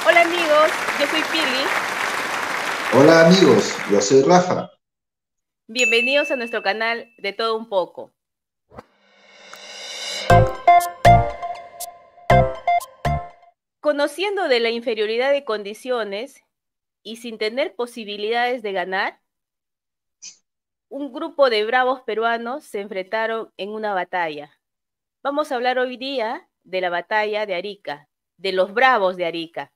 Hola amigos, yo soy Pili. Hola amigos, yo soy Rafa. Bienvenidos a nuestro canal de Todo Un Poco. Conociendo de la inferioridad de condiciones y sin tener posibilidades de ganar, un grupo de bravos peruanos se enfrentaron en una batalla. Vamos a hablar hoy día de la batalla de Arica, de los bravos de Arica.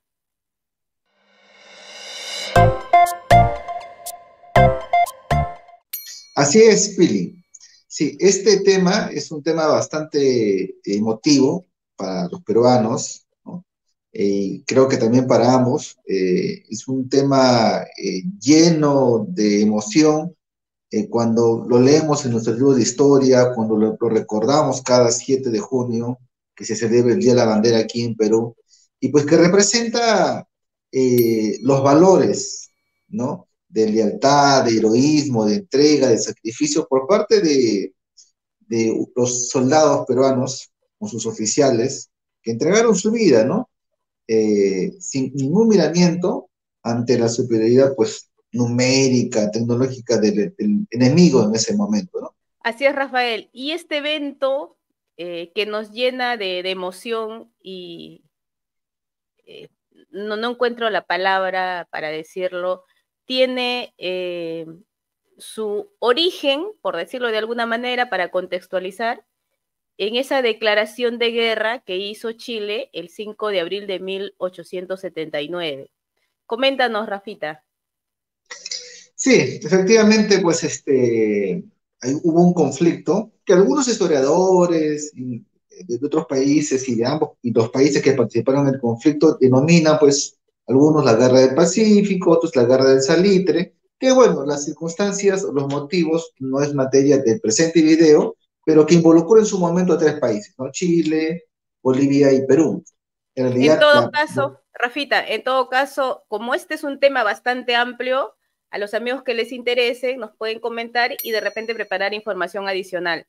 Así es, Pili. Sí, este tema es un tema bastante emotivo para los peruanos, ¿no? Creo que también para ambos. Es un tema lleno de emoción cuando lo leemos en nuestros libros de historia, cuando lo recordamos cada 7 de junio, que se celebra el Día de la Bandera aquí en Perú, y pues que representa los valores, ¿no? De lealtad, de heroísmo, de entrega, de sacrificio por parte de los soldados peruanos, con sus oficiales, que entregaron su vida, ¿no? Sin ningún miramiento ante la superioridad, pues, numérica, tecnológica del enemigo en ese momento, ¿no? Así es, Rafael. Y este evento que nos llena de emoción y eh, no encuentro la palabra para decirlo, tiene su origen, por decirlo de alguna manera, para contextualizar, en esa declaración de guerra que hizo Chile el 5 de abril de 1879. Coméntanos, Rafita. Sí, efectivamente, pues hubo un conflicto que algunos historiadores de otros países y de ambos y los países que participaron en el conflicto denominan, pues, algunos la guerra del Pacífico, otros la guerra del Salitre, que bueno, las circunstancias, los motivos no es materia del presente video, pero que involucró en su momento a tres países, ¿no? Chile, Bolivia y Perú. En En realidad, todo caso, Rafita, en todo caso, como este es un tema bastante amplio, a los amigos que les interese nos pueden comentar y de repente preparar información adicional.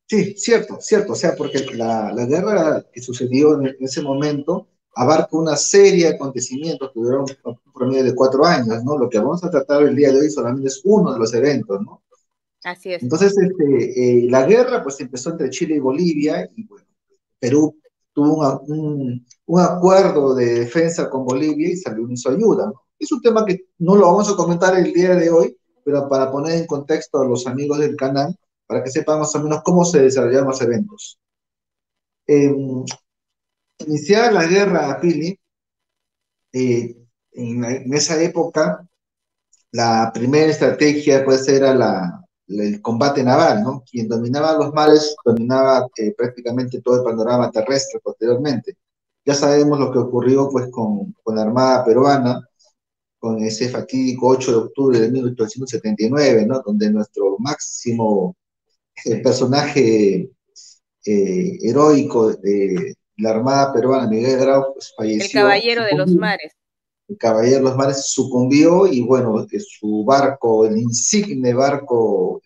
sí, cierto, cierto, o sea, porque la guerra que sucedió en ese momento abarca una serie de acontecimientos que duraron un promedio de 4 años, ¿no? Lo que vamos a tratar el día de hoy solamente es uno de los eventos, ¿no? Así es. Entonces, la guerra pues empezó entre Chile y Bolivia y bueno, Perú tuvo un acuerdo de defensa con Bolivia y salió en su ayuda, ¿no? Es un tema que no lo vamos a comentar el día de hoy, pero para poner en contexto a los amigos del canal, para que sepan más o menos cómo se desarrollaron los eventos. Eh, Iniciada la guerra, Pili, eh, en esa época, la primera estrategia pues era el combate naval, ¿no? Quien dominaba los mares dominaba prácticamente todo el panorama terrestre posteriormente. Ya sabemos lo que ocurrió pues con la Armada Peruana, con ese fatídico 8 de octubre de 1879, ¿no? Donde nuestro máximo personaje heroico de la Armada Peruana, Miguel Grau, pues El falleció, caballero de los mares. el Caballero de los Mares sucumbió y bueno, su barco, el insigne barco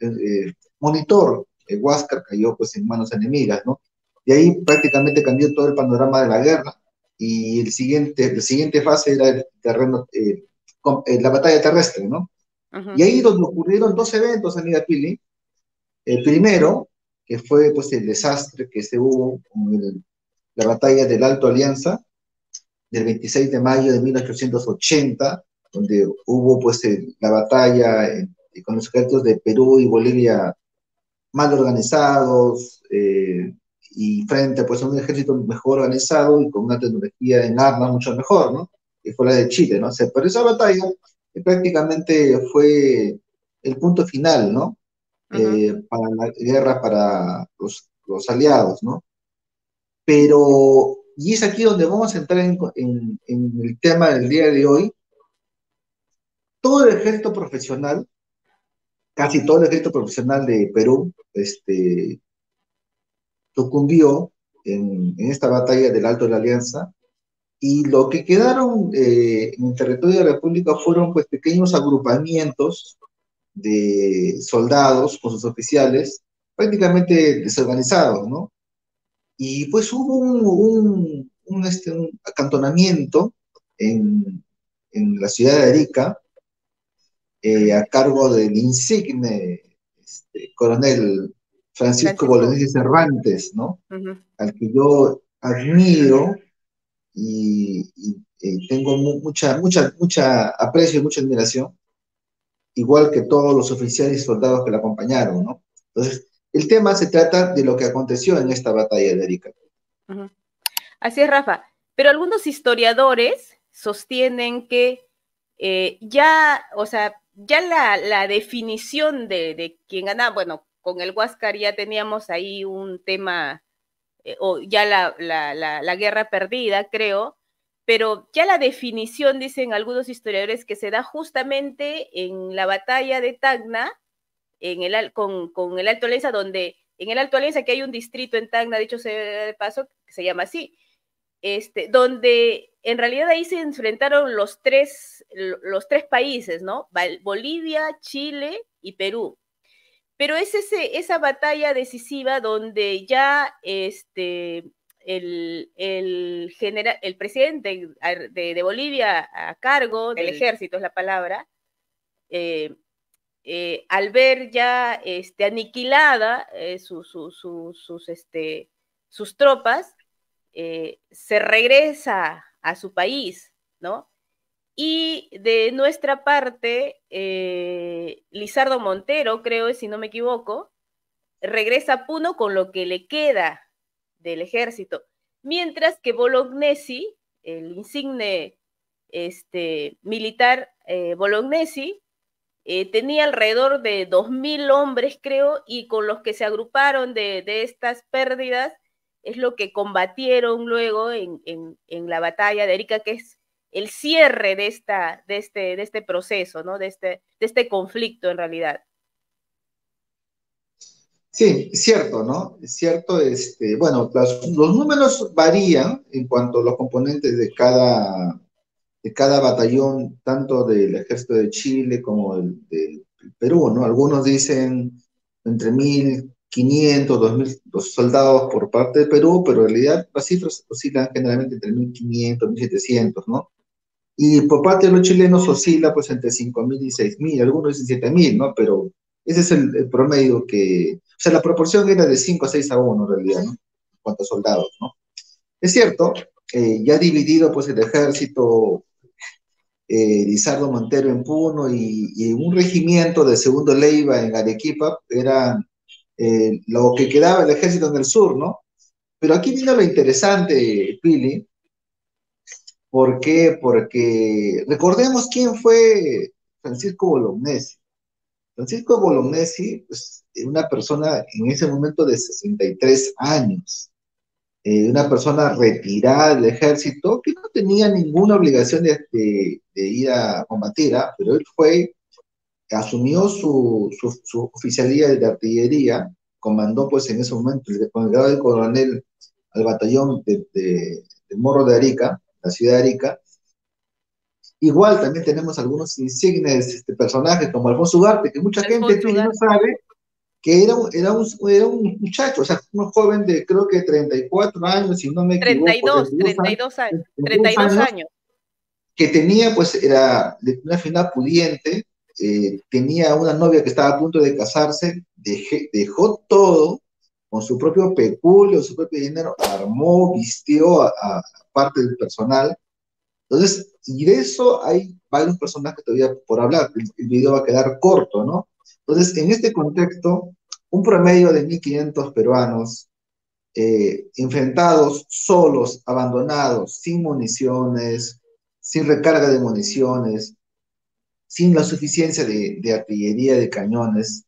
monitor, Huáscar, cayó pues en manos enemigas, ¿no? Y ahí prácticamente cambió todo el panorama de la guerra y la siguiente fase era el terreno, la batalla terrestre, ¿no? Uh Y -huh. ahí donde ocurrieron dos eventos, amiga Pili. El primero, que fue pues el desastre que se hubo con la batalla del Alto Alianza, del 26 de mayo de 1880, donde hubo pues la batalla con los ejércitos de Perú y Bolivia mal organizados y frente pues a un ejército mejor organizado y con una tecnología en armas mucho mejor, ¿no? Que fue la de Chile, ¿no? Pero esa batalla prácticamente fue el punto final, ¿no? Uh -huh. Para la guerra para los aliados, ¿no? Pero, y es aquí donde vamos a entrar en el tema del día de hoy, todo el ejército profesional, casi todo el ejército profesional de Perú, sucumbió en esta batalla del Alto de la Alianza, y lo que quedaron en el territorio de la República fueron pues pequeños agrupamientos de soldados con sus oficiales, prácticamente desorganizados, ¿no? Y pues hubo un acantonamiento en la ciudad de Arica, a cargo del insigne coronel Francisco Francisco. Bolognesi Cervantes, ¿no? Ujú, Al que yo admiro tengo mucha aprecio y mucha admiración, igual que todos los oficiales y soldados que le acompañaron, ¿no? Entonces, el tema se trata de lo que aconteció en esta batalla de Arica. ujú. Así es, Rafa. Pero algunos historiadores sostienen que ya, o sea, ya la definición de quién ganaba, bueno, con el Huáscar ya teníamos ahí un tema, o ya la guerra perdida, creo, pero ya la definición, dicen algunos historiadores, que se da justamente en la batalla de Tacna, con el Alto Alianza, donde en el Alto Alianza, que hay un distrito en Tacna, dicho sea de paso, que se llama así, donde en realidad ahí se enfrentaron los tres países, ¿no? Bolivia, Chile y Perú. Pero es esa batalla decisiva donde ya el presidente de Bolivia a cargo del ejército, es la palabra, eh, al ver ya aniquilada sus tropas, se regresa a su país, ¿no? Y de nuestra parte, Lizardo Montero, creo, si no me equivoco, regresa a Puno con lo que le queda del ejército, mientras que Bolognesi, el insigne militar Bolognesi, tenía alrededor de 2.000 hombres, creo, y con los que se agruparon de estas pérdidas es lo que combatieron luego en la batalla de Arica, que es el cierre de este proceso, ¿no? De este conflicto en realidad. Sí, es cierto, ¿no? Es cierto, bueno, los números varían en cuanto a los componentes de cada batallón, tanto del ejército de Chile como del Perú, ¿no? Algunos dicen entre 1.500, 2.000 los soldados por parte de Perú, pero en realidad las cifras oscilan generalmente entre 1.500, 1.700, ¿no? Y por parte de los chilenos oscila pues entre 5.000 y 6.000, algunos dicen 7.000, ¿no? Pero ese es el promedio o sea, la proporción era de 5 a 6 a 1 en realidad, ¿no? En cuanto a soldados, ¿no? Es cierto, ya dividido pues el ejército, Lizardo Montero en Puno y un regimiento de segundo Leiva en Arequipa, era lo que quedaba del ejército en el sur, ¿no? Pero aquí vino lo interesante, Pili. ¿Por qué? Porque recordemos quién fue Francisco Bolognesi. Francisco Bolognesi, pues, una persona en ese momento de 63 años, una persona retirada del ejército que no tenía ninguna obligación de ir a combatir, ¿ah? Pero él asumió su oficialía de artillería, comandó pues en ese momento con el grado de coronel al batallón de Morro de Arica, la ciudad de Arica. Igual también tenemos algunos insignes personajes como Alfonso Ugarte, que mucha gente Alfonso Pili, no Ugarte, sabe que era un muchacho, o sea, un joven de creo que 34 años, si no me equivoco, 32 años, 32 32 años, años. que tenía, pues, era de una final pudiente, tenía una novia que estaba a punto de casarse, dejó todo con su propio peculio, su propio dinero, armó, vistió a parte del personal. Entonces, y de eso hay varios personajes todavía por hablar, el video va a quedar corto, ¿no? Entonces, en este contexto, un promedio de 1.500 peruanos enfrentados, solos, abandonados, sin municiones, sin recarga de municiones, sin la suficiencia de artillería, de cañones,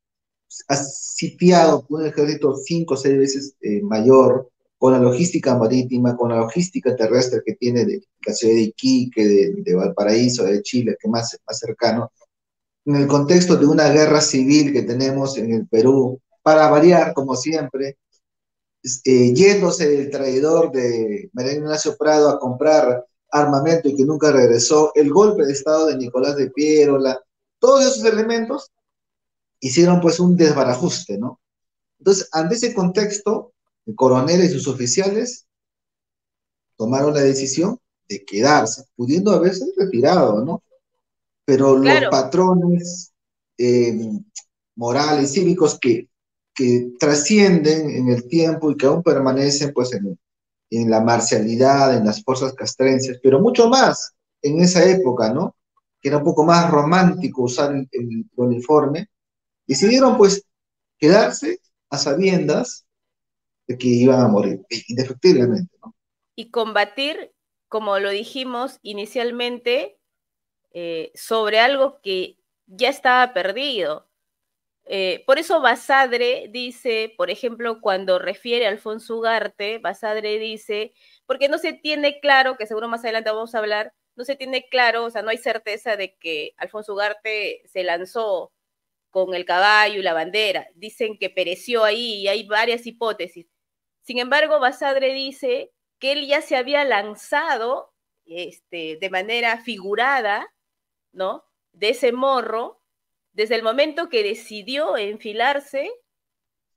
sitiado por un ejército 5 o 6 veces mayor, con la logística marítima, con la logística terrestre que tiene de la ciudad de Iquique, de Valparaíso, de Chile, que más cercano, en el contexto de una guerra civil que tenemos en el Perú, para variar, como siempre, yéndose el traidor de María Ignacio Prado a comprar armamento y que nunca regresó, el golpe de Estado de Nicolás de Piérola, todos esos elementos hicieron pues un desbarajuste, ¿no? Entonces, ante ese contexto, el coronel y sus oficiales tomaron la decisión de quedarse, pudiendo haberse retirado, ¿no? Pero los Claro, patrones eh, morales, cívicos que trascienden en el tiempo y que aún permanecen pues en la marcialidad, en las fuerzas castrenses, pero mucho más en esa época, ¿no? Que era un poco más romántico usar el uniforme, decidieron pues quedarse a sabiendas de que iban a morir, indefectiblemente, ¿no? y combatir, como lo dijimos inicialmente, sobre algo que ya estaba perdido. Por eso Basadre dice, por ejemplo, cuando refiere a Alfonso Ugarte, Basadre dice, porque no se tiene claro, que seguro más adelante vamos a hablar, no se tiene claro, o sea, no hay certeza de que Alfonso Ugarte se lanzó con el caballo y la bandera. Dicen que pereció ahí y hay varias hipótesis. Sin embargo, Basadre dice que él ya se había lanzado de manera figurada, ¿no? De ese morro, desde el momento que decidió enfilarse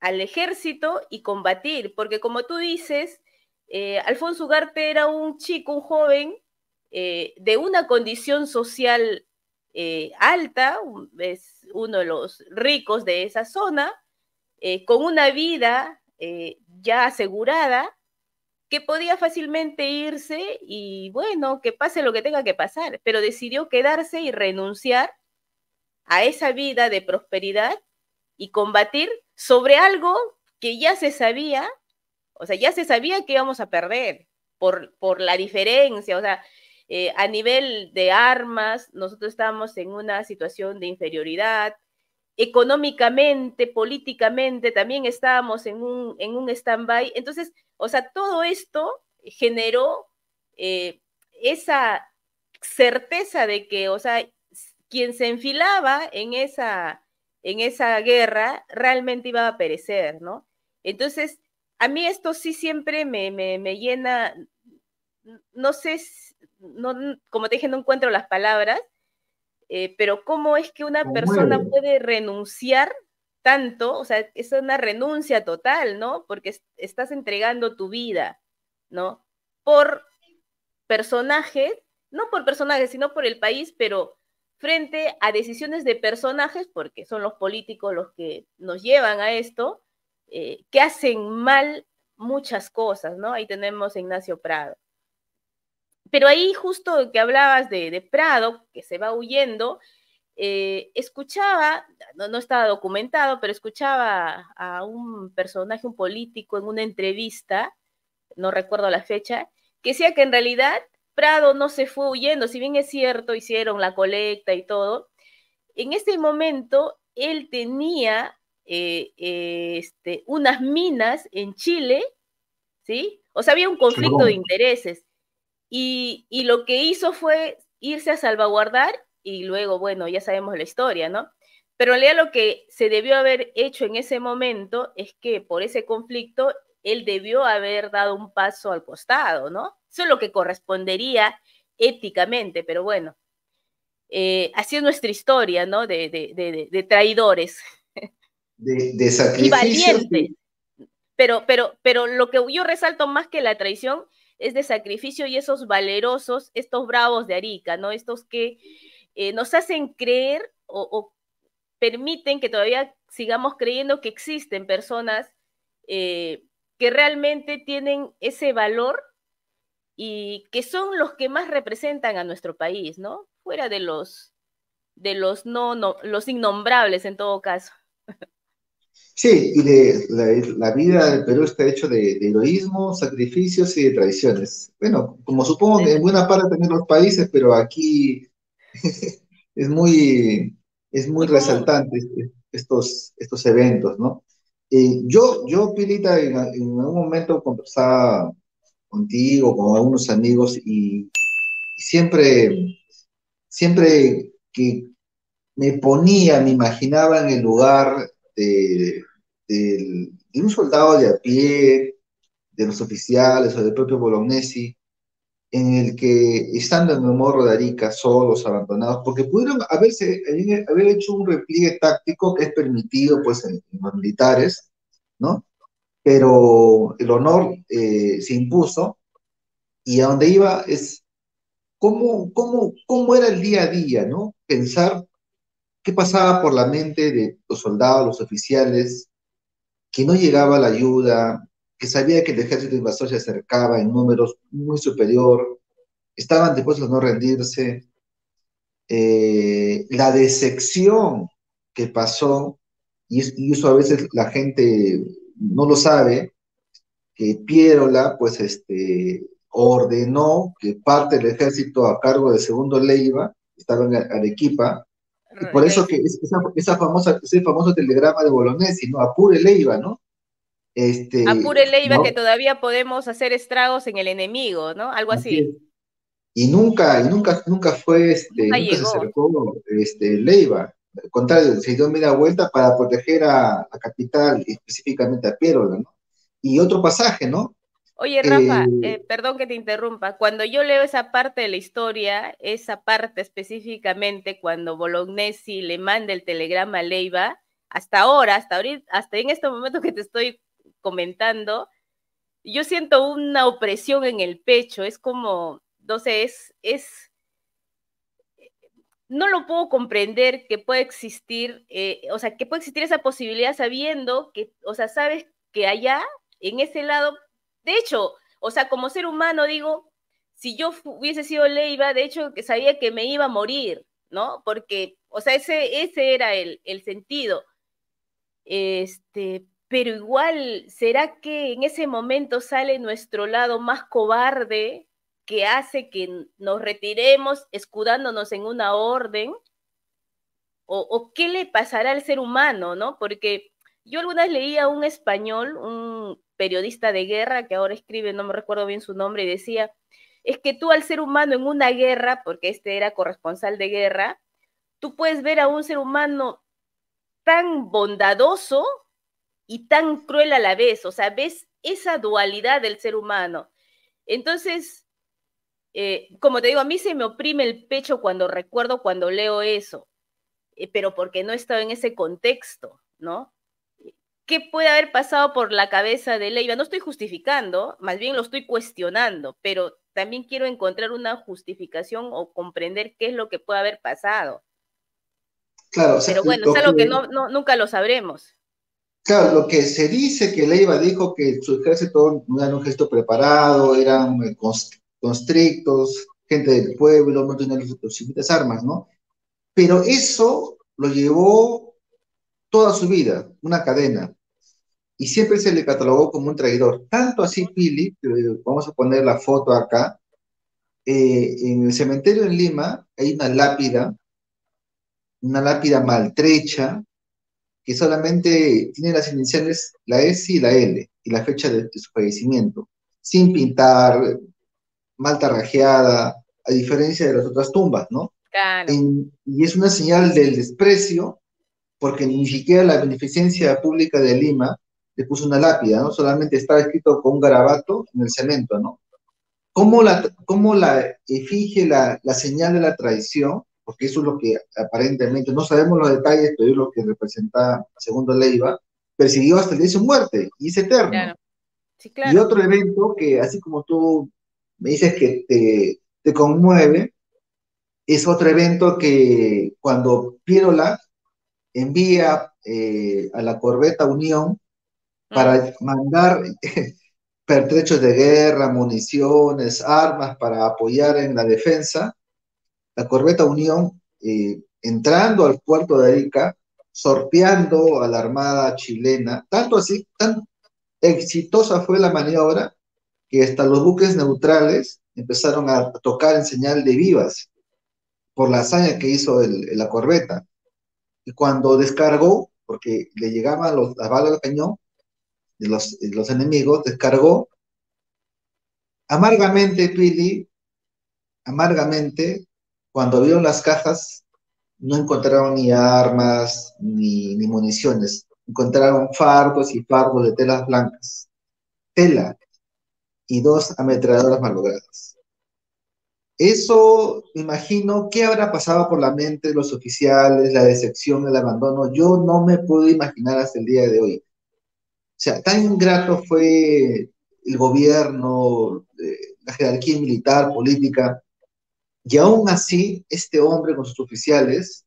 al ejército y combatir, porque como tú dices, Alfonso Ugarte era un chico, un joven, de una condición social alta, es uno de los ricos de esa zona, con una vida ya asegurada, que podía fácilmente irse y bueno, que pase lo que tenga que pasar, pero decidió quedarse y renunciar a esa vida de prosperidad y combatir sobre algo que ya se sabía, o sea, ya se sabía que íbamos a perder por la diferencia, o sea, a nivel de armas, nosotros estábamos en una situación de inferioridad, económicamente, políticamente, también estábamos en un stand-by. Entonces, o sea, todo esto generó esa certeza de que, o sea, quien se enfilaba en esa guerra realmente iba a perecer, ¿no? Entonces, a mí esto sí siempre me llena, no sé, no, como te dije, no encuentro las palabras, pero cómo es que una persona Conmueve. puede renunciar tanto, o sea, es una renuncia total, ¿no? Porque estás entregando tu vida, ¿no? Por personajes, no por personajes, sino por el país, pero frente a decisiones de personajes, porque son los políticos los que nos llevan a esto, que hacen mal muchas cosas, ¿no? Ahí tenemos a Ignacio Prado. Pero ahí justo que hablabas de Prado, que se va huyendo, escuchaba, no estaba documentado, pero escuchaba a un personaje, un político, en una entrevista, no recuerdo la fecha, que decía que en realidad Prado no se fue huyendo, si bien es cierto, hicieron la colecta y todo, en ese momento él tenía unas minas en Chile, ¿sí? O sea, había un conflicto de Chorón. intereses y lo que hizo fue irse a salvaguardar y luego, bueno, ya sabemos la historia, ¿no? Pero en realidad lo que se debió haber hecho en ese momento es que por ese conflicto él debió haber dado un paso al costado, ¿no? Eso es lo que correspondería éticamente, pero bueno, así es nuestra historia, ¿no? De traidores De y sacrificios. valientes. Pero lo que yo resalto más que la traición es de sacrificio y esos valerosos, estos bravos de Arica, ¿no? Estos que nos hacen creer o permiten que todavía sigamos creyendo que existen personas que realmente tienen ese valor y que son los que más representan a nuestro país, ¿no? Fuera de los innombrables en todo caso. Sí, y la vida del Perú está hecho de heroísmo, sacrificios y de traiciones. Bueno, como supongo que en buena parte también los países, pero aquí es muy, es muy Muy común. resaltante estos eventos, ¿no? Yo, Pirita, en algún momento conversaba contigo, con algunos amigos, y siempre que me imaginaba en el lugar de un soldado de a pie, de los oficiales o del propio Bolognesi, en el que, estando en el Morro de Arica, solos, abandonados, porque pudieron haber hecho un repliegue táctico que es permitido pues en los militares, ¿no? Pero el honor se impuso Y a donde iba es cómo era el día a día, ¿no? Pensar qué pasaba por la mente de los soldados, los oficiales, que no llegaba la ayuda, que sabía que el ejército invasor se acercaba en números muy superior, estaban dispuestos a no rendirse, la decepción que pasó, y eso a veces la gente no lo sabe, que Piérola, pues, ordenó que parte del ejército a cargo de Segundo Leiva, estaba en Arequipa, y por eso que Regrese. ese famoso telegrama de Bolognesi, ¿no? Apure Leiva, ¿no? Apure Leiva que No, todavía podemos hacer estragos en el enemigo, ¿no? Algo así así. es. Nunca fue, Nunca nunca se llegó. acercó, Leiva. Al contrario, se dio media vuelta para proteger a Capital, específicamente a Piérola, ¿no? Y otro pasaje, ¿no? Oye, Eh, Rafa, perdón que te interrumpa. Cuando yo leo esa parte de la historia, esa parte específicamente, cuando Bolognesi le manda el telegrama a Leiva, hasta ahora, hasta ahorita, hasta en este momento que te estoy comentando, yo siento una opresión en el pecho. Es como, no sé, no lo puedo comprender que pueda existir, o sea, que puede existir esa posibilidad sabiendo que, o sea, sabes que allá, en ese lado, de hecho, o sea, como ser humano digo, si yo hubiese sido Leiva, de hecho, que sabía que me iba a morir, ¿no? Porque, o sea, ese era el sentido. Pero igual, ¿será que en ese momento sale nuestro lado más cobarde que hace que nos retiremos escudándonos en una orden? O qué le pasará al ser humano, ¿no? Porque yo alguna vez leía a un español, un periodista de guerra que ahora escribe, no me recuerdo bien su nombre, y decía, es que tú al ser humano en una guerra, porque este era corresponsal de guerra, tú puedes ver a un ser humano tan bondadoso y tan cruel a la vez, o sea, ves esa dualidad del ser humano. Entonces, como te digo, a mí se me oprime el pecho cuando recuerdo, cuando leo eso, pero porque no he estado en ese contexto, ¿no? ¿Qué puede haber pasado por la cabeza de Leiva? No estoy justificando, más bien lo estoy cuestionando, pero también quiero encontrar una justificación o comprender qué es lo que puede haber pasado. claro, o sea, Pero bueno, es lo que, algo que nunca lo sabremos. claro, lo que se dice que Leiva dijo que su ejército no era un ejército preparado, eran constrictos, gente del pueblo, no tenían las suficientes armas, ¿no? Pero eso lo llevó toda su vida, una cadena, y siempre se le catalogó como un traidor. Tanto así, Pili, que vamos a poner la foto acá, en el cementerio en Lima hay una lápida maltrecha, que solamente tiene las iniciales, la S y la L, y la fecha de su fallecimiento, sin pintar, mal tarrajeada, a diferencia de las otras tumbas, ¿no? Claro, Y es una señal del desprecio, porque ni siquiera la Beneficencia Pública de Lima le puso una lápida, ¿no? Solamente estaba escrito con un garabato en el cemento, ¿no? Cómo la efigie la señal de la traición, porque eso es lo que aparentemente, no sabemos los detalles, pero es lo que representa Segundo Leiva, persiguió hasta el día de su muerte, y es eterno. claro, sí, Y claro. otro evento que, así como tú me dices que te conmueve, es otro evento que cuando Piérola envía a la corbeta Unión Mm, para mandar pertrechos de guerra, municiones, armas para apoyar en la defensa, la corbeta Unión, entrando al puerto de Arica, sorteando a la armada chilena, tanto así, tan exitosa fue la maniobra que hasta los buques neutrales empezaron a tocar en señal de vivas por la hazaña que hizo la corbeta. Y cuando descargó, porque le llegaban las balas de cañón de los enemigos, descargó amargamente, Pili, amargamente, cuando vieron las cajas, no encontraron ni armas ni municiones. Encontraron fardos y fardos de telas blancas, tela y dos ametralladoras malogradas. Eso, me imagino, ¿qué habrá pasado por la mente de los oficiales, la decepción, el abandono? Yo no me puedo imaginar hasta el día de hoy. O sea, tan ingrato fue el gobierno, la jerarquía militar, política, y aún así, este hombre con sus oficiales,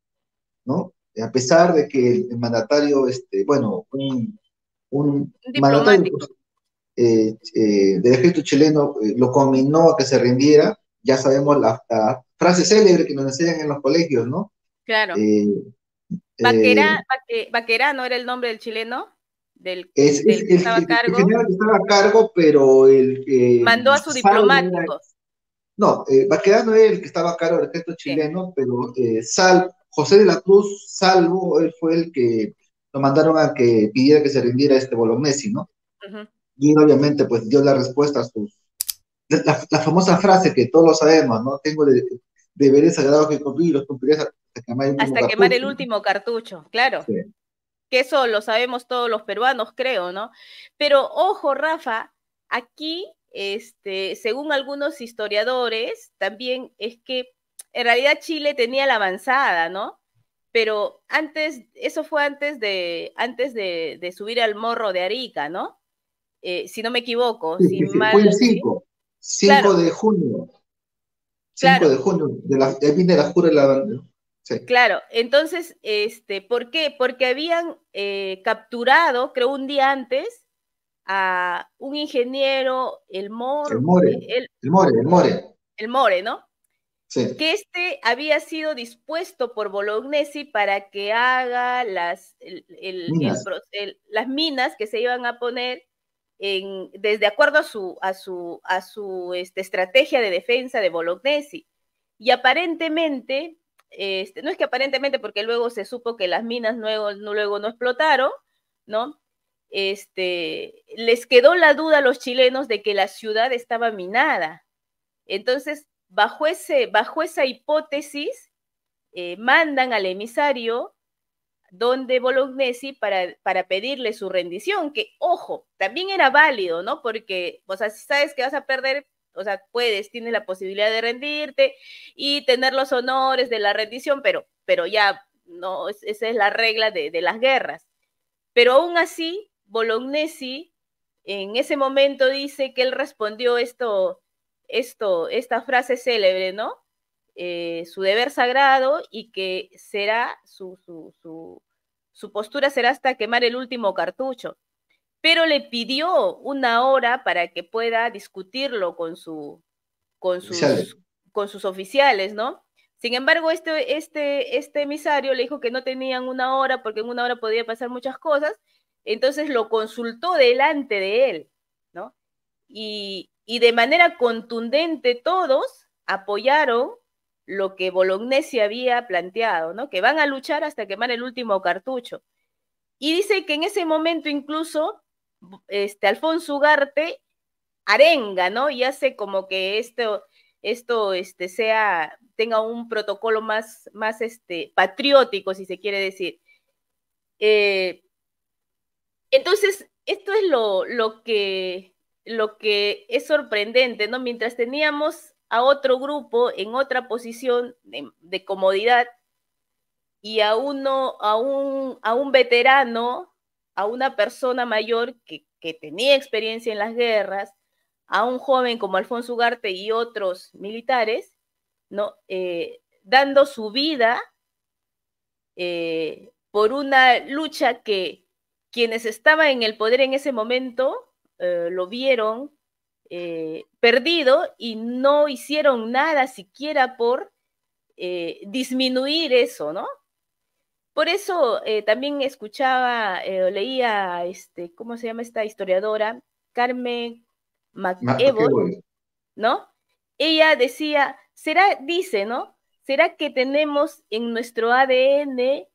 ¿no? A pesar de que el mandatario, bueno, un mandatario Diplomático, del ejército chileno lo conminó a que se rindiera, ya sabemos la frase célebre que nos enseñan en los colegios, ¿no? claro. Eh, eh, Baquerano era el nombre del chileno, es del que estaba a el cargo, general que estaba a cargo, pero mandó a su Salvo era, diplomático. no, Baquedano era el que estaba a cargo del ejército Sí. chileno, pero José de la Cruz Salvo, él fue el que lo mandaron a que pidiera que se rindiera este Bolognesi, ¿no? Ujú. Y él obviamente pues dio la respuesta a la famosa frase que todos lo sabemos, ¿no? Tengo deberes sagrados que cumplir, los cumpliré hasta que me el último Hasta quemar cartucho, el ¿no? último cartucho, claro. Sí. Que eso lo sabemos todos los peruanos, creo, ¿no? Pero ojo, Rafa, aquí, según algunos historiadores, también es que en realidad Chile tenía la avanzada, ¿no? Pero antes, eso fue antes de subir al morro de Arica, ¿no? Si no me equivoco, Sí, si sí, sí, fue el mal, sí, 5, 5 claro, de junio, 5 de claro, junio, ahí viene la jura de la bandera. Sí, claro. Entonces, ¿por qué? Porque habían capturado, creo, un día antes, a un ingeniero, el More, el More, el More, ¿no? sí, Que había sido dispuesto por Bolognesi para que haga Minas, las minas que se iban a poner desde acuerdo a su estrategia de defensa de Bolognesi. Y aparentemente, no es que aparentemente, porque luego se supo que las minas luego no explotaron, ¿no? Les quedó la duda a los chilenos de que la ciudad estaba minada. Entonces, bajo esa hipótesis, mandan al emisario donde Bolognesi para pedirle su rendición, que, ojo, también era válido, ¿no? Porque, o sea, si sabes que vas a perder, o sea, tienes la posibilidad de rendirte y tener los honores de la rendición, pero ya, no, esa es la regla de las guerras. Pero aún así, Bolognesi en ese momento dice que él respondió esta frase célebre, ¿no? Su deber sagrado y que será su postura será hasta quemar el último cartucho. Pero le pidió una hora para que pueda discutirlo con, oficiales. sus, con sus oficiales, ¿no? Sin embargo, este emisario le dijo que no tenían una hora porque en una hora podía pasar muchas cosas, entonces lo consultó delante de él, ¿no? Y de manera contundente todos apoyaron lo que Bolognesi había planteado, ¿no? Que van a luchar hasta quemar el último cartucho. Y dice que en ese momento incluso Alfonso Ugarte arenga, ¿no? Y hace como que tenga un protocolo más patriótico, si se quiere decir. Eh, entonces, esto es lo que es sorprendente, ¿no? Mientras teníamos a otro grupo en otra posición de comodidad y a un veterano, a una persona mayor que tenía experiencia en las guerras, a un joven como Alfonso Ugarte y otros militares, ¿no? Dando su vida por una lucha que quienes estaban en el poder en ese momento lo vieron perdido y no hicieron nada siquiera por disminuir eso, ¿no? Por eso también escuchaba, leía, ¿cómo se llama esta historiadora? Carmen ¿Para qué McEvoy, voy? ¿no? Ella decía, dice, ¿no? ¿Será que tenemos en nuestro ADN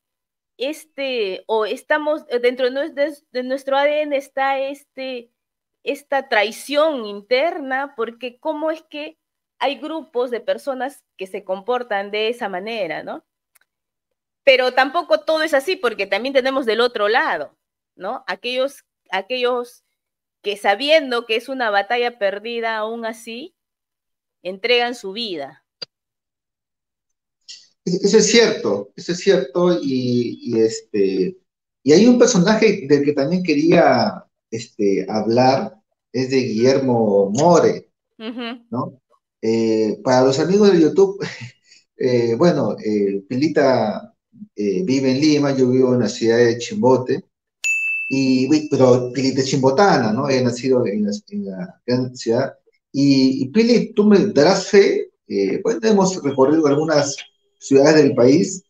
o estamos, dentro de nuestro ADN está esta traición interna? Porque cómo es que hay grupos de personas que se comportan de esa manera, ¿no? Pero tampoco todo es así, porque también tenemos del otro lado, ¿no? Aquellos que sabiendo que es una batalla perdida, aún así, entregan su vida. Eso es cierto, y hay un personaje del que también quería hablar, es de Guillermo More, Ujú, ¿no? Para los amigos de YouTube, bueno, Pilita vive en Lima, yo vivo en la ciudad de Chimbote, pero Pili de Chimbotana, ¿no? He nacido en la gran ciudad. Y Pili, tú me darás fe, bueno, hemos recorrido algunas ciudades del país,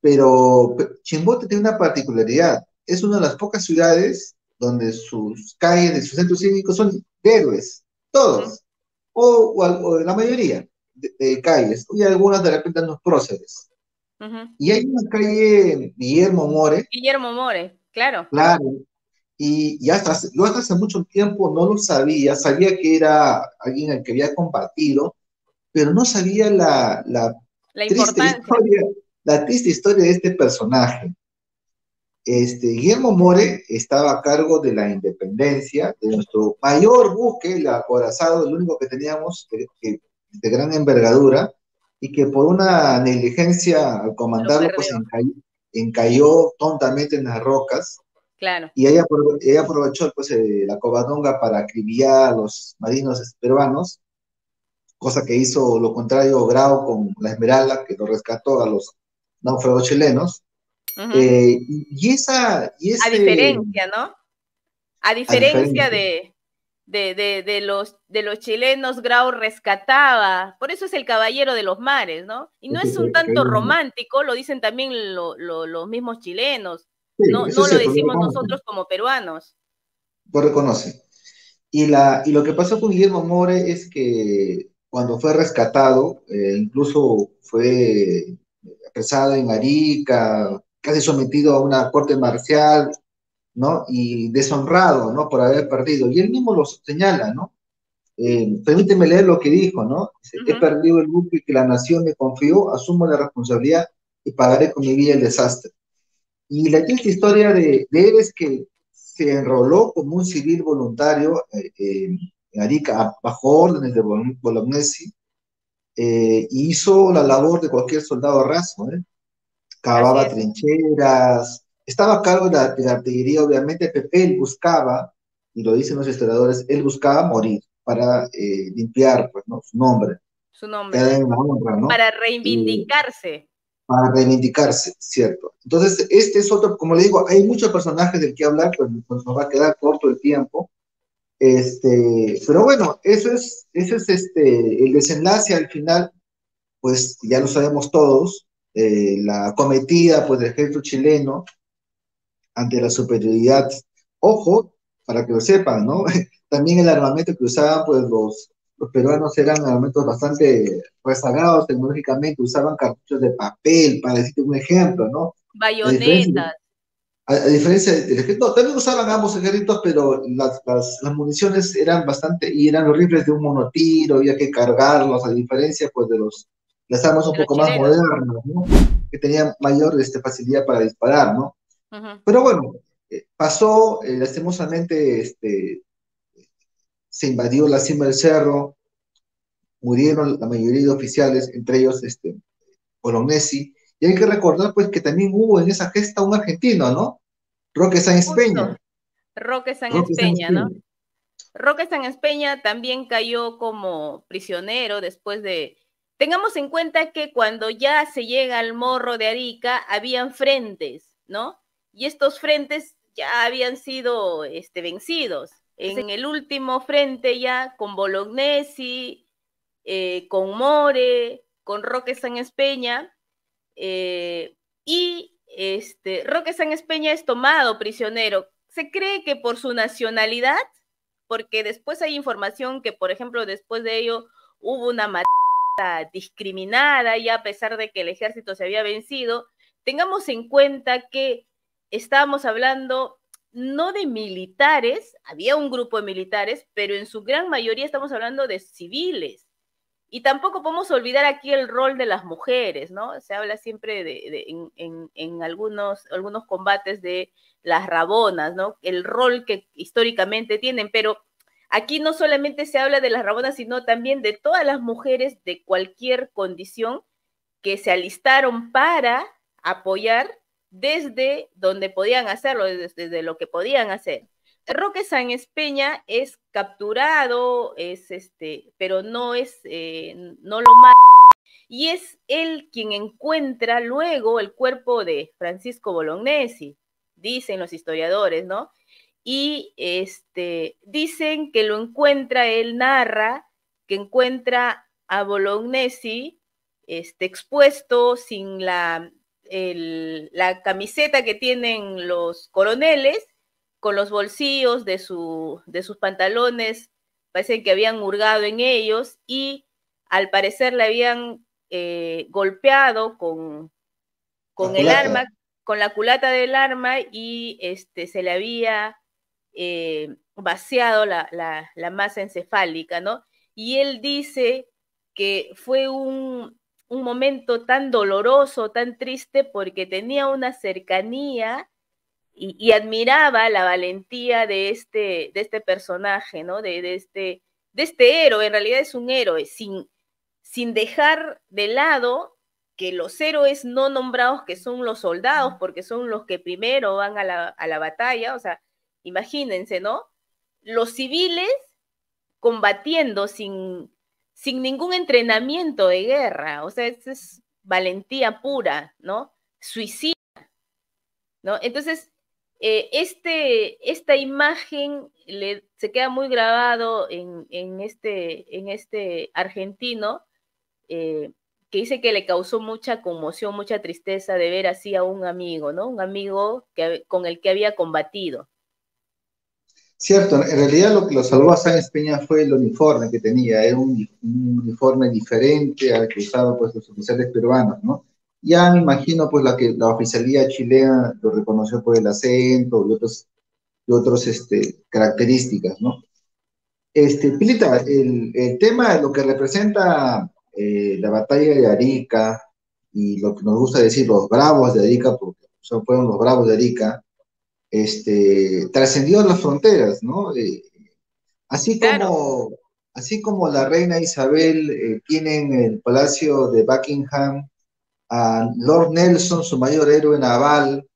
pero Chimbote tiene una particularidad. Es una de las pocas ciudades donde sus calles, de sus centros cívicos son de héroes, ujú, todos, o la mayoría de calles, y algunas de repente unos próceres. ujú. Y hay una calle Guillermo More, Guillermo More, claro. claro, yo hasta hace mucho tiempo no lo sabía, sabía que era alguien al que había combatido, pero no sabía La triste importancia. historia, la triste historia de este personaje. Guillermo More estaba a cargo de la independencia de nuestro mayor buque, el acorazado, el único que teníamos de gran envergadura, y que por una negligencia al Lo comandarlo, pues perdió, encalló tontamente en las rocas claro. y ella aprovechó pues, la covadonga para acribillar a los marinos peruanos, cosa que hizo lo contrario Grau con la Esmeralda, que lo rescató a los náufragos chilenos. Ujú. Y A ese, diferencia, ¿no? A a diferencia diferencia, de los chilenos, Grau rescataba, por eso es el caballero de los mares, ¿no? Y no es un tanto romántico, lo dicen también los mismos chilenos, sí, no, eso no es lo cierto, decimos nosotros como peruanos. lo reconoce. Y lo que pasó con Guillermo More es que cuando fue rescatado, incluso fue apresado en Arica, casi sometido a una corte marcial, ¿no? Y deshonrado, ¿no? Por haber perdido. Y él mismo lo señala, ¿no? Permíteme leer lo que dijo, ¿no? Dice, he Ujú. perdido el buque que la nación me confió, asumo la responsabilidad y pagaré con mi vida el desastre. Y la triste historia de él es que se enroló como un civil voluntario en Arica, bajo órdenes de Bolognesi, y hizo la labor de cualquier soldado raso, ¿eh? Así Cavaba es, trincheras, estaba a cargo de la artillería, obviamente, pero él buscaba, y lo dicen los historiadores, él buscaba morir para limpiar, pues, ¿no? Su nombre, su nombre, quedar en la honra, ¿no? para Eh, reivindicarse. para reivindicarse, ¿cierto? Entonces, este es otro, como le digo, hay muchos personajes del que hablar, pero pues nos va a quedar corto el tiempo. Pero bueno, eso es el desenlace al final, pues ya lo sabemos todos, la cometida pues, del ejército chileno ante la superioridad. Ojo, para que lo sepan, ¿no? También el armamento que usaban, pues los peruanos eran armamentos bastante rezagados tecnológicamente, usaban cartuchos de papel, para decirte un ejemplo, ¿no? A diferencia, Bayonetas, a diferencia del ejército, no, también usaban ambos ejércitos, pero las municiones eran bastante, y eran los rifles de un monotiro, había que cargarlos, a diferencia pues de las armas un de los poco más chilenos. modernas, ¿no? Que tenían mayor facilidad para disparar, ¿no? Ujú. Pero bueno, pasó, lastimosamente, se invadió la cima del cerro, murieron la mayoría de oficiales, entre ellos Bolognesi, y hay que recordar pues que también hubo en esa gesta un argentino, ¿no? Roque Sáenz Peña. Justo, Roque Sáenz Roque Sáenz Peña, ¿no? Peña. Roque Sáenz Peña también cayó como prisionero después de... Tengamos en cuenta que cuando ya se llega al Morro de Arica, habían frentes, ¿no? Y estos frentes ya habían sido vencidos. En el último frente ya con Bolognesi, con More, con Roque Sáenz Peña, y Roque Sáenz Peña es tomado prisionero. Se cree que por su nacionalidad, porque después hay información que, por ejemplo, después de ello hubo una matanza discriminada y a pesar de que el ejército se había vencido, tengamos en cuenta que estábamos hablando no de militares, había un grupo de militares, pero en su gran mayoría estamos hablando de civiles. Y tampoco podemos olvidar aquí el rol de las mujeres, ¿no? Se habla siempre en algunos combates de las rabonas, ¿no? El rol que históricamente tienen, pero aquí no solamente se habla de las rabonas, sino también de todas las mujeres de cualquier condición que se alistaron para apoyar desde donde podían hacerlo, desde lo que podían hacer. Roque Sáenz Peña es capturado, pero no es, no lo mata, y es él quien encuentra luego el cuerpo de Francisco Bolognesi, dicen los historiadores, ¿no? Y dicen que lo encuentra, él narra que encuentra a Bolognesi expuesto sin la camiseta que tienen los coroneles, con los bolsillos de sus pantalones, parece que habían hurgado en ellos y al parecer le habían golpeado La con el culata. arma, con la culata del arma y se le había vaciado la masa encefálica, ¿no? Y él dice que fue un momento tan doloroso, tan triste, porque tenía una cercanía y admiraba la valentía de este personaje, ¿no? De este héroe, en realidad es un héroe, sin dejar de lado que los héroes no nombrados, que son los soldados, porque son los que primero van a la batalla, o sea, imagínense, ¿no? Los civiles combatiendo sin ningún entrenamiento de guerra, o sea, es valentía pura, ¿no? Suicidio, ¿no? Entonces, esta imagen se queda muy grabado en este argentino, eh, que dice que le causó mucha conmoción, mucha tristeza de ver así a un amigo, ¿no? Un amigo con el que había combatido. Cierto, en realidad lo que lo salvó a Sáenz Peña fue el uniforme que tenía, era un uniforme diferente al que usaban pues, los oficiales peruanos, ¿no? Ya me imagino pues la oficialía chilena lo reconoció por el acento y otros características, ¿no? Pilita, el tema, lo que representa la batalla de Arica y lo que nos gusta decir los bravos de Arica, porque fueron los bravos de Arica, trascendió las fronteras, ¿no? Así Claro, como, así como la reina Isabel tiene en el Palacio de Buckingham a Lord Nelson, su mayor héroe naval,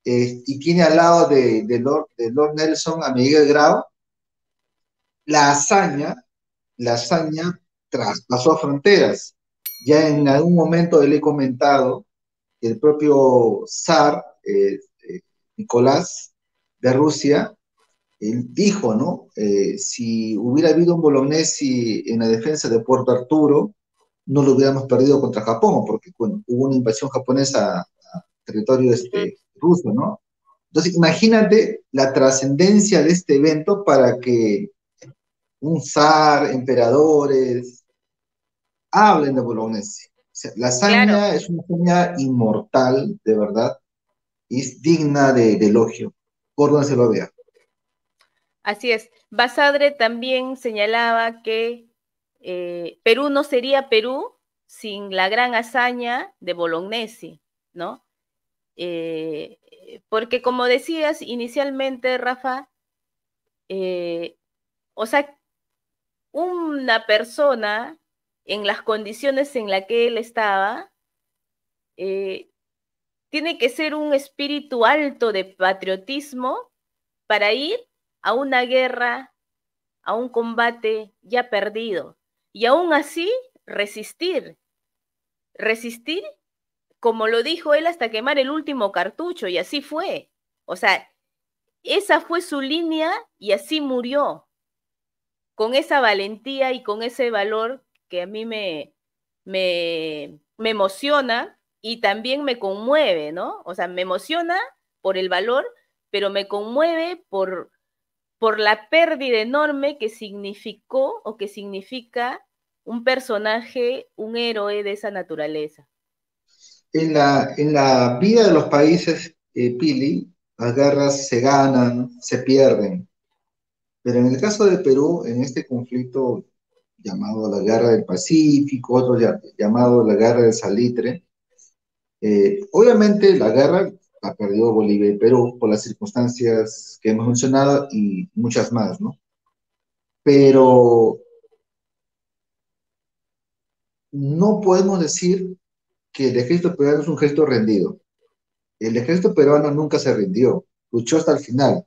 y tiene al lado de Lord Nelson a Miguel Grau, la hazaña, la hazaña traspasó fronteras. Ya en algún momento le he comentado que el propio zar Nicolás de Rusia, él dijo, ¿no? Si hubiera habido un Bolognesi en la defensa de Puerto Arturo, no lo hubiéramos perdido contra Japón, porque bueno, hubo una invasión japonesa a territorio ruso, ¿no? Entonces, imagínate la trascendencia de este evento para que un zar, emperadores, hablen de Bolognesi. O sea, la claro, hazaña es una hazaña inmortal, de verdad, y es digna de elogio, por donde se lo vea. así es. Basadre también señalaba que Perú no sería Perú sin la gran hazaña de Bolognesi, ¿no? Porque como decías inicialmente, Rafa, eh, o sea, una persona en las condiciones en las que él estaba, eh, tiene que ser un espíritu alto de patriotismo para ir a una guerra, a un combate ya perdido. Y aún así, resistir, resistir, como lo dijo él, hasta quemar el último cartucho, y así fue. O sea, esa fue su línea y así murió, con esa valentía y con ese valor que a mí me emociona y también me conmueve, ¿no? O sea, me emociona por el valor, pero me conmueve por la pérdida enorme que significó o que significa un personaje, un héroe de esa naturaleza. En la vida de los países, Pili, las guerras se ganan, se pierden, pero en el caso de Perú, en este conflicto llamado la Guerra del Pacífico, otro llamado la Guerra del Salitre, obviamente la guerra la perdió Bolivia y Perú por las circunstancias que hemos mencionado y muchas más, ¿no? Pero no podemos decir que el ejército peruano es un ejército rendido. El ejército peruano nunca se rindió, luchó hasta el final,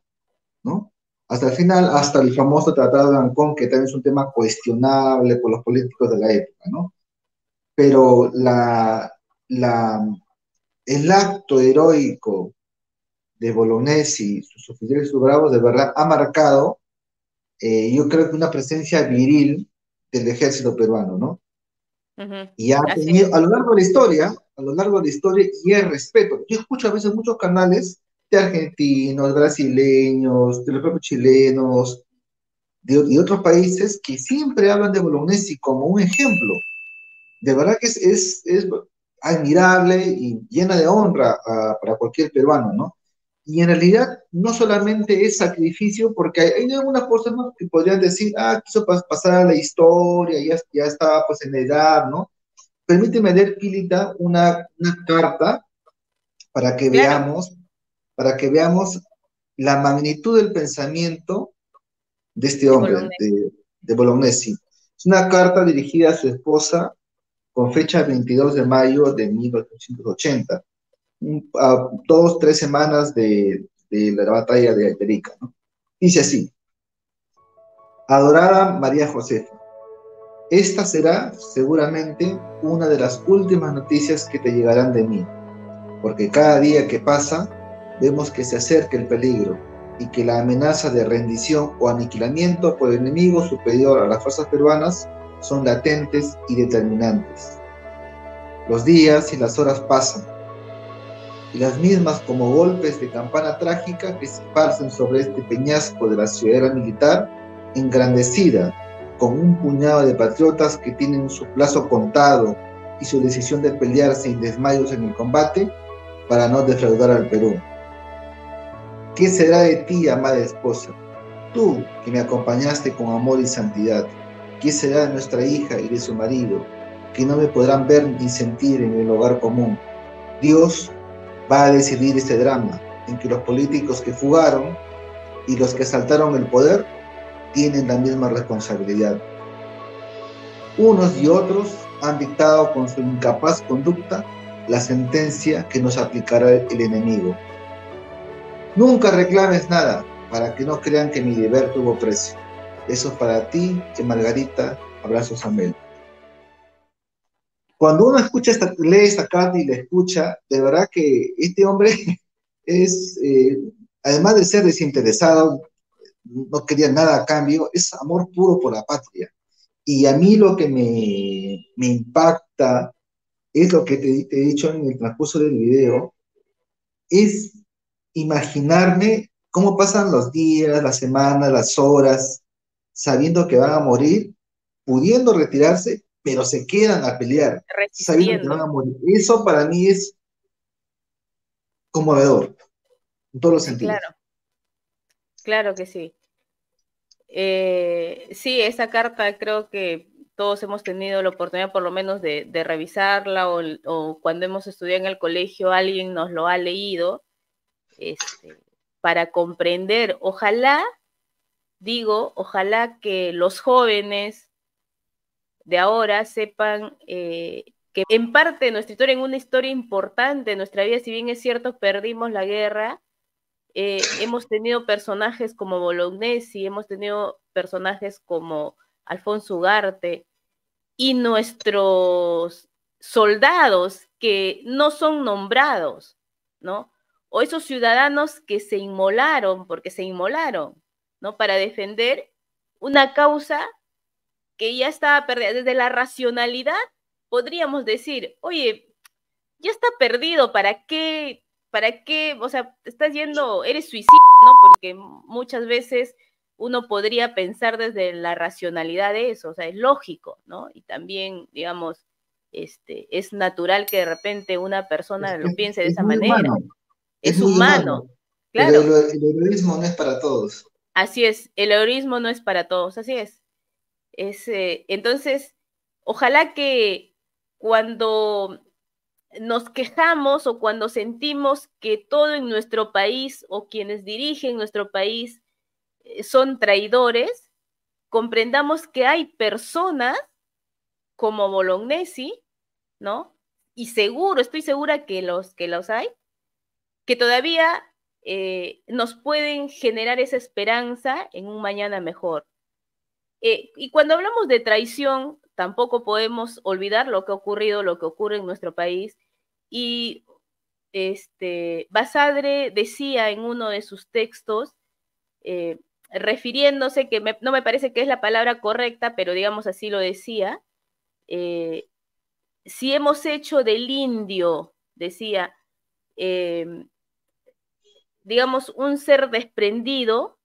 ¿no? hasta el final, hasta el famoso Tratado de Ancón, que también es un tema cuestionable por los políticos de la época, ¿no? Pero la, el acto heroico de Bolognesi, sus oficiales y sus bravos, de verdad ha marcado, yo creo que una presencia viril del ejército peruano, ¿no? Ujú. Y ha Así tenido, a lo largo de la historia, a lo largo de la historia, y el respeto. Yo escucho a veces muchos canales de argentinos, brasileños, de los propios chilenos, de otros países que siempre hablan de Bolognesi como un ejemplo. De verdad que es admirable y llena de honra para cualquier peruano, ¿no? Y en realidad no solamente es sacrificio, porque hay algunas personas que podrían decir, ah, quiso pasar a la historia, ya estaba pues en edad, ¿no? Permíteme leer, Pilita, una carta para que claro, veamos, para que veamos la magnitud del pensamiento de este de hombre, Bolognesi. de Bolognesi. Es una carta dirigida a su esposa con fecha 22 de mayo de 1880, a 2, 3 semanas de la batalla de Arica, ¿no? Dice así: Adorada María Josefa, esta será seguramente una de las últimas noticias que te llegarán de mí, porque cada día que pasa vemos que se acerca el peligro y que la amenaza de rendición o aniquilamiento por el enemigo superior a las fuerzas peruanas son latentes y determinantes. Los días y las horas pasan, y las mismas como golpes de campana trágica que se esparcen sobre este peñasco de la ciudadela militar, engrandecida con un puñado de patriotas que tienen su plazo contado y su decisión de pelear sin desmayos en el combate para no defraudar al Perú. ¿Qué será de ti, amada esposa? Tú, que me acompañaste con amor y santidad. ¿Qué será de nuestra hija y de su marido, que no me podrán ver ni sentir en el hogar común? Dios va a decidir este drama, en que los políticos que fugaron y los que asaltaron el poder tienen la misma responsabilidad. Unos y otros han dictado con su incapaz conducta la sentencia que nos aplicará el enemigo. Nunca reclames nada, para que no crean que mi deber tuvo precio. Eso es para ti, que Margarita, abrazos a Mel. Cuando uno lee esta carta y la escucha, de verdad que este hombre es, además de ser desinteresado, no quería nada a cambio, es amor puro por la patria. Y a mí lo que me impacta es lo que te he dicho en el transcurso del video, es imaginarme cómo pasan los días, las semanas, las horas, sabiendo que van a morir, pudiendo retirarse, pero se quedan a pelear, sabiendo que van Resistiendo. a morir. Eso para mí es conmovedor, en todos los Sí, sentidos. claro, claro que sí. Sí, esa carta creo que todos hemos tenido la oportunidad por lo menos de revisarla o cuando hemos estudiado en el colegio alguien nos lo ha leído este, para comprender. Ojalá, digo, ojalá que los jóvenes de ahora sepan que en parte de nuestra historia, en una historia importante de nuestra vida, si bien es cierto, perdimos la guerra, hemos tenido personajes como Bolognesi, hemos tenido personajes como Alfonso Ugarte y nuestros soldados que no son nombrados, ¿no? O esos ciudadanos que se inmolaron, porque se inmolaron, ¿no? Para defender una causa que ya estaba perdida. Desde la racionalidad podríamos decir, oye, ya está perdido, ¿para qué? ¿Para qué? O sea, estás yendo, eres suicida, ¿no? Porque muchas veces uno podría pensar desde la racionalidad de eso, o sea, es lógico, ¿no? Y también, digamos, es natural que de repente una persona lo piense de Es esa muy manera. humano, es Es muy humano, humano, pero claro, el heroísmo no es para todos. así es, el heroísmo no es para todos, así es. Entonces, ojalá que cuando nos quejamos o cuando sentimos que todo en nuestro país o quienes dirigen nuestro país son traidores, comprendamos que hay personas como Bolognesi, ¿no? Y seguro, estoy segura que los hay, que todavía nos pueden generar esa esperanza en un mañana mejor. Y cuando hablamos de traición, tampoco podemos olvidar lo que ha ocurrido, lo que ocurre en nuestro país. Y Basadre decía en uno de sus textos, refiriéndose, que no me parece que es la palabra correcta, pero digamos así lo decía, si hemos hecho del indio, decía, digamos, un ser desprendido,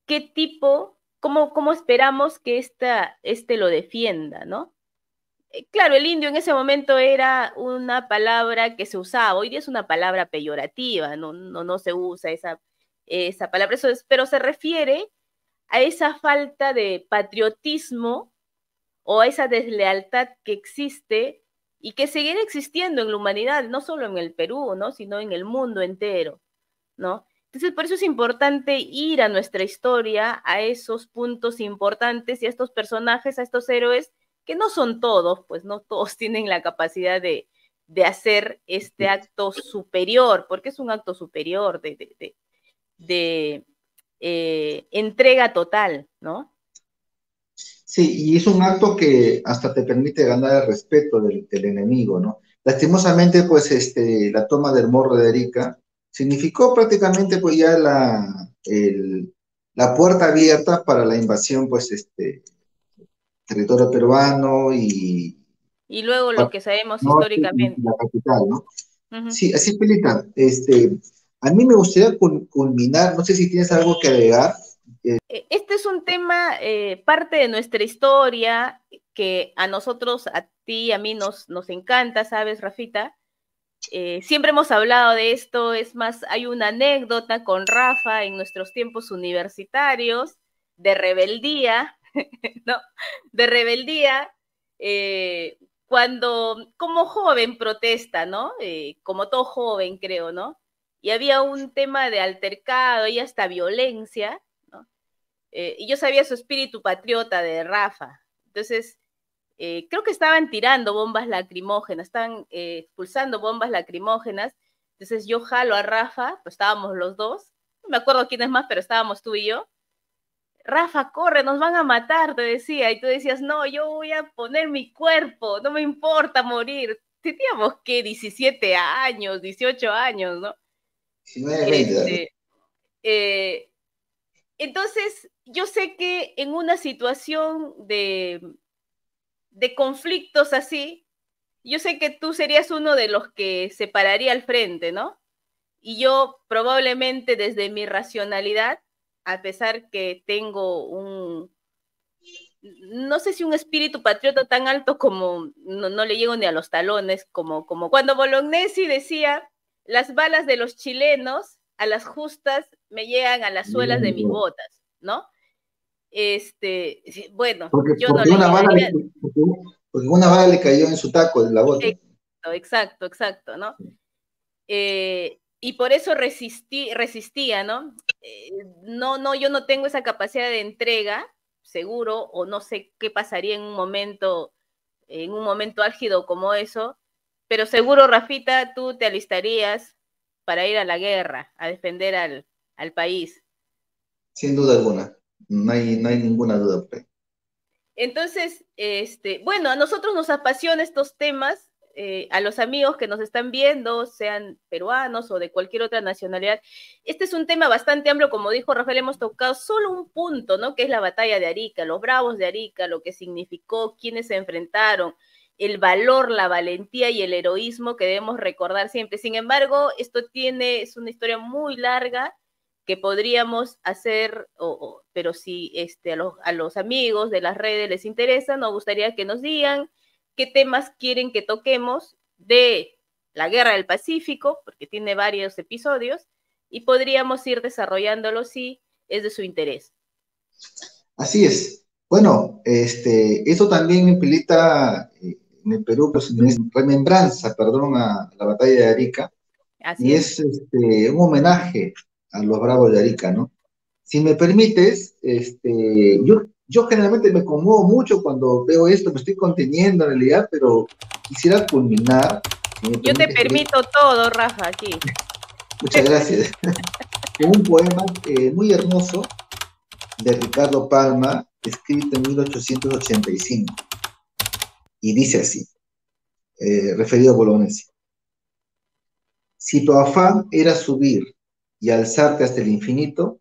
¿qué tipo, cómo esperamos que este lo defienda, ¿no? Claro, el indio en ese momento era una palabra que se usaba, hoy día es una palabra peyorativa, no se usa esa palabra, pero se refiere a esa falta de patriotismo o a esa deslealtad que existe y que seguirá existiendo en la humanidad, no solo en el Perú, ¿no? Sino en el mundo entero, ¿no? Entonces, por eso es importante ir a nuestra historia, a esos puntos importantes y a estos personajes, a estos héroes, que no son todos, pues no todos tienen la capacidad de hacer este acto superior, porque es un acto superior de entrega total, ¿no? Sí, y es un acto que hasta te permite ganar el respeto del enemigo, ¿no? Lastimosamente, pues, la toma del Morro de Arica significó prácticamente, pues, ya la puerta abierta para la invasión, pues, territorio peruano y luego lo parte que sabemos norte y históricamente. la capital, ¿no? Uh -huh. Sí, así, Pelita, a mí me gustaría culminar, no sé si tienes algo que agregar. Este es un tema, parte de nuestra historia, que a nosotros, a ti, a mí nos encanta, ¿sabes, Rafita? Siempre hemos hablado de esto, es más, hay una anécdota con Rafa en nuestros tiempos universitarios de rebeldía, ¿no? De rebeldía, cuando como joven protesta, ¿no? Como todo joven, creo, ¿no? Y había un tema de altercado y hasta violencia, ¿no? Y yo sabía su espíritu patriota de Rafa. Entonces, creo que estaban tirando bombas lacrimógenas, estaban expulsando bombas lacrimógenas. Entonces yo jalo a Rafa, pues estábamos los dos, no me acuerdo quién es más, pero estábamos tú y yo. Rafa, corre, nos van a matar, te decía. Y tú decías, no, yo voy a poner mi cuerpo, no me importa morir. Teníamos que 17 años, 18 años, ¿no? 19, 20, Este, eh, entonces, yo sé que en una situación de conflictos así, yo sé que tú serías uno de los que se pararía al frente, ¿no? Y yo probablemente desde mi racionalidad, a pesar que tengo no sé si un espíritu patriota tan alto como, no le llego ni a los talones, como cuando Bolognesi decía, las balas de los chilenos a las justas me llegan a las suelas de mis botas, ¿no? Bueno, yo no porque le una bala llegaría. porque una bala le cayó en su taco, en la bota. Exacto, ¿no? Y por eso resistía, ¿no? No, yo no tengo esa capacidad de entrega, seguro, o no sé qué pasaría en un momento álgido como eso, pero seguro, Rafita, tú te alistarías para ir a la guerra, a defender al país. Sin duda alguna. No hay ninguna duda por ahí. Entonces, bueno, a nosotros nos apasiona estos temas, a los amigos que nos están viendo, sean peruanos o de cualquier otra nacionalidad. Este es un tema bastante amplio, como dijo Rafael, hemos tocado solo un punto, ¿no? Que es la batalla de Arica, los bravos de Arica, lo que significó, quiénes se enfrentaron, el valor, la valentía y el heroísmo que debemos recordar siempre. Sin embargo, es una historia muy larga que podríamos hacer, pero si a los amigos de las redes les interesa, nos gustaría que nos digan qué temas quieren que toquemos de la Guerra del Pacífico, porque tiene varios episodios, y podríamos ir desarrollándolo si es de su interés. Así es. Bueno, eso también implica en el Perú, pues, remembranza, perdón, a la batalla de Arica, Así y es. es un homenaje a los bravos de Arica, ¿no? Si me permites, yo generalmente me conmuevo mucho cuando veo esto, me estoy conteniendo en realidad, pero quisiera culminar, si me Yo te permites, Pelita. permito todo, Rafa, aquí. Muchas gracias. con un poema muy hermoso de Ricardo Palma, escrito en 1885, y dice así, referido a Bolognesi: si tu afán era subir y alzarte hasta el infinito,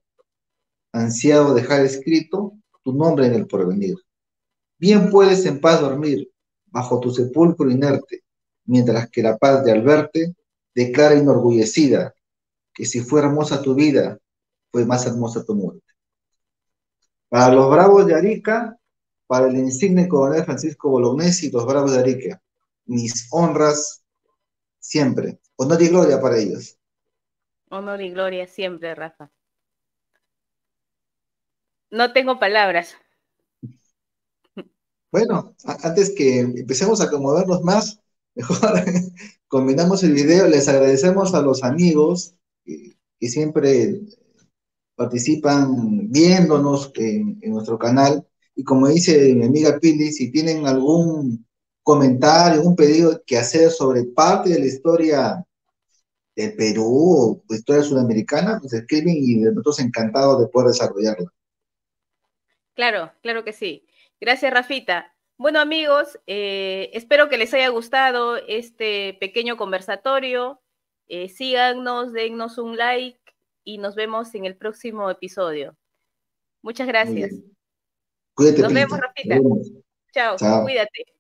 ansiado dejar escrito tu nombre en el porvenir. Bien puedes en paz dormir bajo tu sepulcro inerte, mientras que la paz de al verte declara enorgullecida que si fue hermosa tu vida, fue más hermosa tu muerte. Para los bravos de Arica, para el insigne coronel Francisco Bolognesi y los bravos de Arica, mis honras siempre. Honor y gloria para ellos. Honor y gloria siempre, Rafa. No tengo palabras. Bueno, antes que empecemos a acomodarnos más, mejor combinamos el video. Les agradecemos a los amigos que siempre participan viéndonos en nuestro canal. Y como dice mi amiga Pili, si tienen algún comentario, un pedido que hacer sobre parte de la historia del Perú o historia sudamericana, nos escriben y nosotros encantados de poder desarrollarla. Claro, claro que sí. Gracias, Rafita. Bueno, amigos, espero que les haya gustado este pequeño conversatorio. Síganos, dennos un like y nos vemos en el próximo episodio. Muchas Muy gracias. bien. Cuídate, Nos vemos, Pilita. Nos Rafita. vemos. Chao, Chao. cuídate.